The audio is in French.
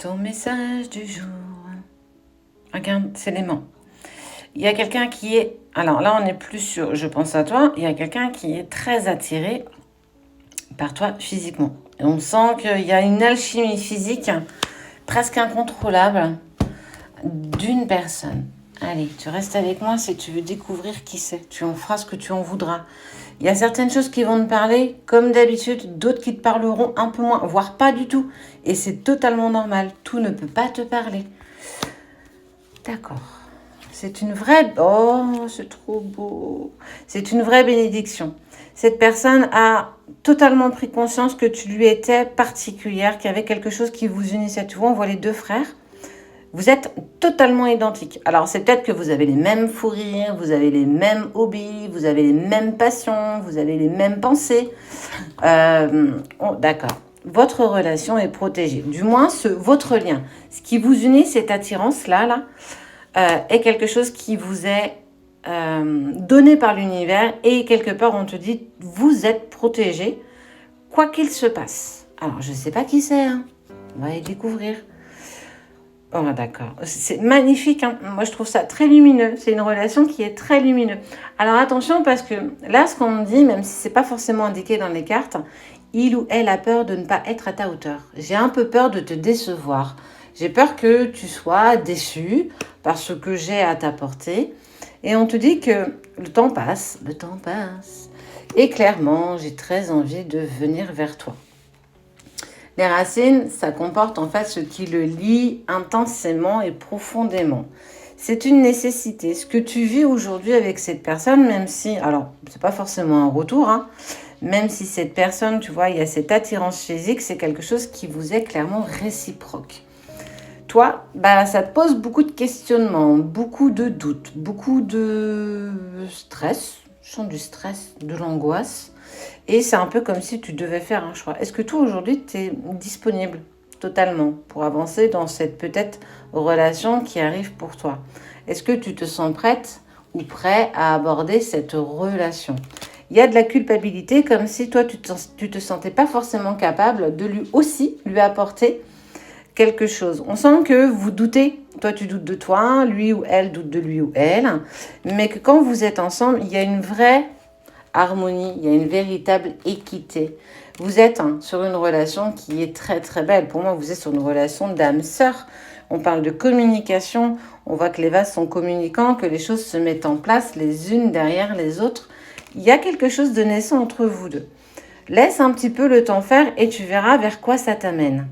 Ton message du jour. Regarde, c'est l'aimant. Il y a quelqu'un qui est... Alors là, on n'est plus sur je pense à toi. Il y a quelqu'un qui est très attiré par toi physiquement. Et on sent qu'il y a une alchimie physique presque incontrôlable d'une personne. Allez, tu restes avec moi si tu veux découvrir qui c'est. Tu en feras ce que tu en voudras. Il y a certaines choses qui vont te parler comme d'habitude, d'autres qui te parleront un peu moins, voire pas du tout. Et c'est totalement normal. Tout ne peut pas te parler. D'accord. C'est une vraie... Oh, c'est trop beau. C'est une vraie bénédiction. Cette personne a totalement pris conscience que tu lui étais particulière, qu'il y avait quelque chose qui vous unissait. Tu vois, on voit les deux frères. Vous êtes totalement identiques. Alors, c'est peut-être que vous avez les mêmes fous rires, vous avez les mêmes hobbies, vous avez les mêmes passions, vous avez les mêmes pensées. Oh, d'accord. Votre relation est protégée. Du moins, votre lien. Ce qui vous unit, cette attirance-là, est quelque chose qui vous est donné par l'univers. Et quelque part, on te dit, vous êtes protégé, quoi qu'il se passe. Alors, je ne sais pas qui c'est. Hein. On va y découvrir. Oh, d'accord. C'est magnifique. Hein. Moi, je trouve ça très lumineux. C'est une relation qui est très lumineuse. Alors, attention, parce que là, ce qu'on me dit, même si c'est pas forcément indiqué dans les cartes, il ou elle a peur de ne pas être à ta hauteur. J'ai un peu peur de te décevoir. J'ai peur que tu sois déçu par ce que j'ai à t'apporter. Et on te dit que le temps passe. Et clairement, j'ai très envie de venir vers toi. Les racines, ça comporte en fait ce qui le lie intensément et profondément. C'est une nécessité. Ce que tu vis aujourd'hui avec cette personne, même si, alors, c'est pas forcément un retour, hein, même si cette personne, tu vois, il y a cette attirance physique, c'est quelque chose qui vous est clairement réciproque. Toi, ça te pose beaucoup de questionnements, beaucoup de doutes, beaucoup de stress. Je sens du stress, de l'angoisse. Et c'est un peu comme si tu devais faire un choix. Est-ce que toi, aujourd'hui, tu es disponible totalement pour avancer dans cette peut-être relation qui arrive pour toi? Est-ce que tu te sens prête ou prêt à aborder cette relation? Il y a de la culpabilité comme si toi, tu te sentais pas forcément capable de lui apporter quelque chose. On sent que vous doutez. Toi, tu doutes de toi, lui ou elle doute de lui ou elle. Mais que quand vous êtes ensemble, il y a une vraie harmonie, il y a une véritable équité. Vous êtes sur une relation qui est très très belle. Pour moi, vous êtes sur une relation d'âme-sœur. On parle de communication. On voit que les vases sont communicants, que les choses se mettent en place les unes derrière les autres. Il y a quelque chose de naissant entre vous deux. Laisse un petit peu le temps faire et tu verras vers quoi ça t'amène.